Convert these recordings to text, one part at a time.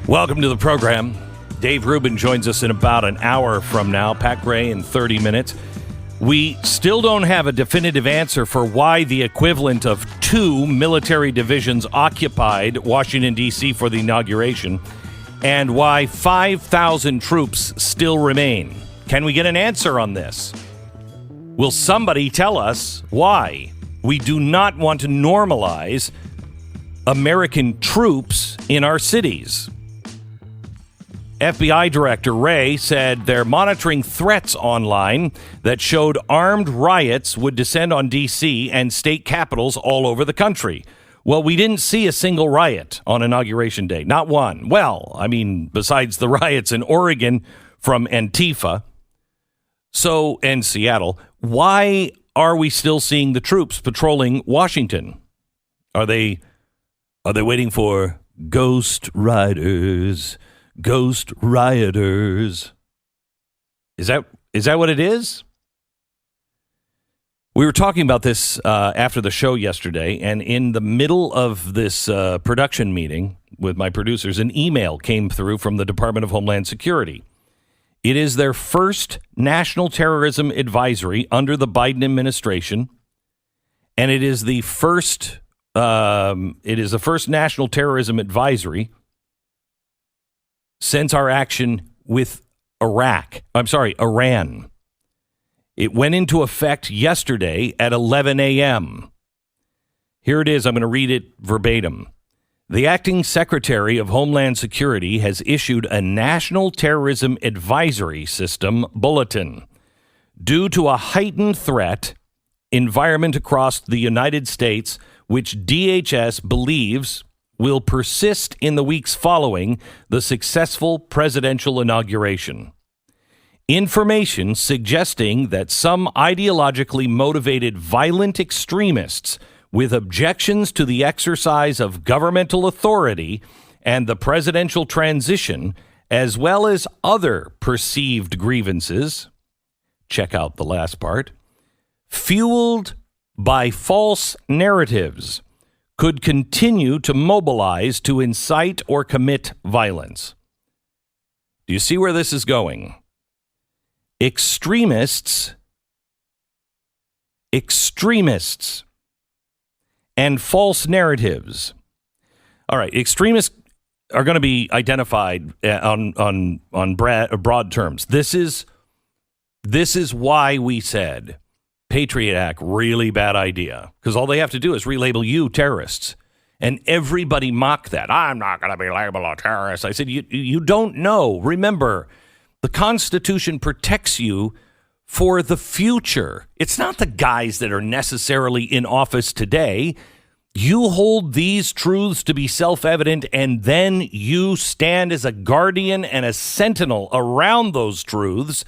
Welcome to the program. Dave Rubin joins us in about an hour from now. Pat Gray in 30 minutes. We still don't have a definitive answer for why the equivalent of 2 military divisions occupied Washington, D.C. for the inauguration, and why 5,000 troops still remain. Can we get an answer on this? Will somebody tell us why we do not want to normalize American troops in our cities? FBI Director Wray said they're monitoring threats online that showed armed riots would descend on D.C. and state capitals all over the country. Well, we didn't see a single riot on Inauguration Day. Not one. Well, I mean, besides the riots in Oregon from Antifa, and Seattle, why are we still seeing the troops patrolling Washington? Are they waiting for ghost riders? Ghost rioters. Is that what it is? We were talking about this after the show yesterday, and in the middle of this production meeting with my producers, an email came through from the Department of Homeland Security. It is their first national terrorism advisory under the Biden administration, and it is the first national terrorism advisory since our action with Iran. It went into effect yesterday at 11 a.m. Here it is. I'm going to read it verbatim. The acting Secretary of Homeland Security has issued a National Terrorism Advisory System bulletin. Due to a heightened threat environment across the United States, which DHS believes will persist in the weeks following the successful presidential inauguration. Information suggesting that some ideologically motivated violent extremists with objections to the exercise of governmental authority and the presidential transition, as well as other perceived grievances, check out the last part, fueled by false narratives, could continue to mobilize to incite or commit violence. Do you see where this is going? Extremists, and false narratives. All right, extremists are going to be identified on broad terms. This is why we said Patriot Act, really bad idea, because all they have to do is relabel you terrorists, and everybody mocked that. I'm not going to be labeled a terrorist. I said, you don't know. Remember, the Constitution protects you for the future. It's not the guys that are necessarily in office today. You hold these truths to be self-evident, and then you stand as a guardian and a sentinel around those truths.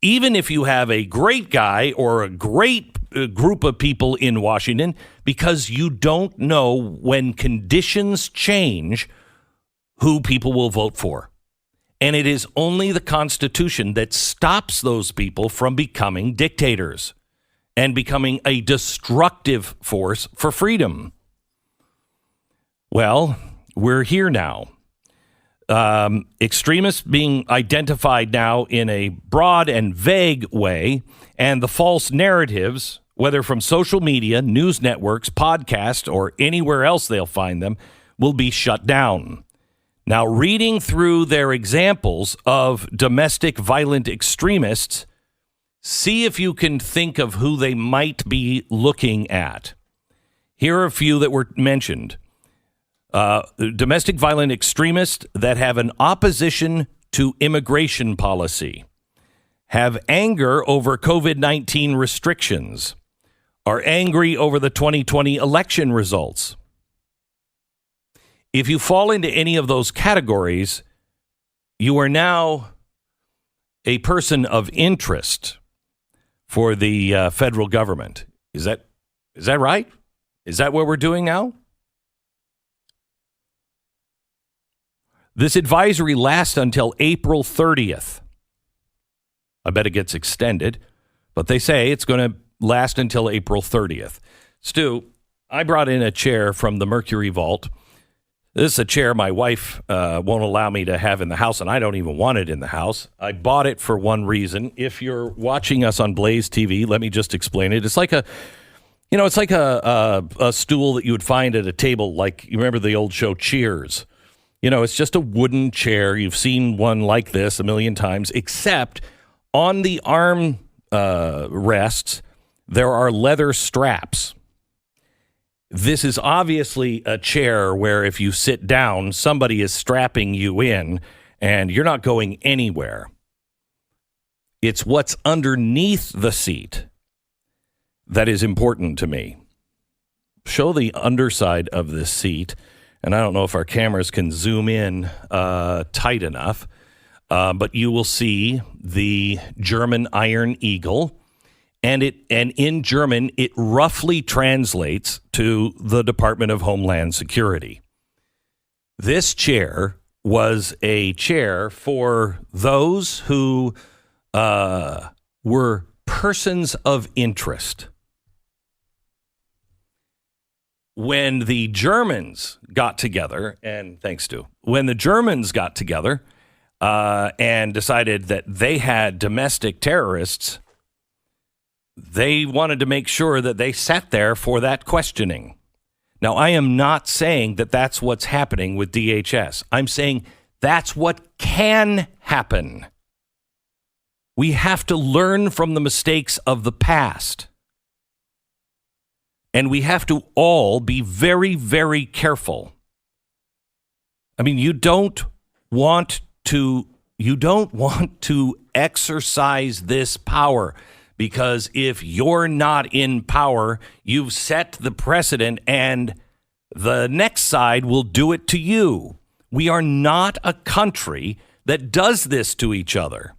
Even if you have a great guy or a great group of people in Washington, because you don't know when conditions change who people will vote for. And it is only the Constitution that stops those people from becoming dictators and becoming a destructive force for freedom. Well, we're here now. Extremists being identified now in a broad and vague way, and the false narratives, whether from social media, news networks, podcasts, or anywhere else they'll find them, will be shut down. Now, reading through their examples of domestic violent extremists, see if you can think of who they might be looking at. Here are a few that were mentioned. Domestic violent extremists that have an opposition to immigration policy, have anger over COVID-19 restrictions, are angry over the 2020 election results. If you fall into any of those categories, you are now a person of interest for the federal government. Is that right? Is that what we're doing now? This advisory lasts until April 30th. I bet it gets extended, but they say it's going to last until April 30th. Stu, I brought in a chair from the Mercury Vault This is a chair my wife won't allow me to have in the house, and I don't even want it in the house. I bought it for one reason. If you're watching us on Blaze TV, let me just explain it. It's like a stool that you would find at a table, like you remember the old show Cheers. It's just a wooden chair. You've seen one like this a million times, except on the arm rests, there are leather straps. This is obviously a chair where if you sit down, somebody is strapping you in and you're not going anywhere. It's what's underneath the seat that is important to me. Show the underside of this seat, and I don't know if our cameras can zoom in tight enough, but you will see the German Iron Eagle. And in German, it roughly translates to the Department of Homeland Security. This chair was a chair for those who were persons of interest. When the Germans got together, and when the Germans got together and decided that they had domestic terrorists, they wanted to make sure that they sat there for that questioning. Now, I am not saying that that's what's happening with DHS. I'm saying that's what can happen. We have to learn from the mistakes of the past. And we have to all be very, very careful. I mean, you don't want to exercise this power. Because if you're not in power, you've set the precedent and the next side will do it to you. We are not a country that does this to each other.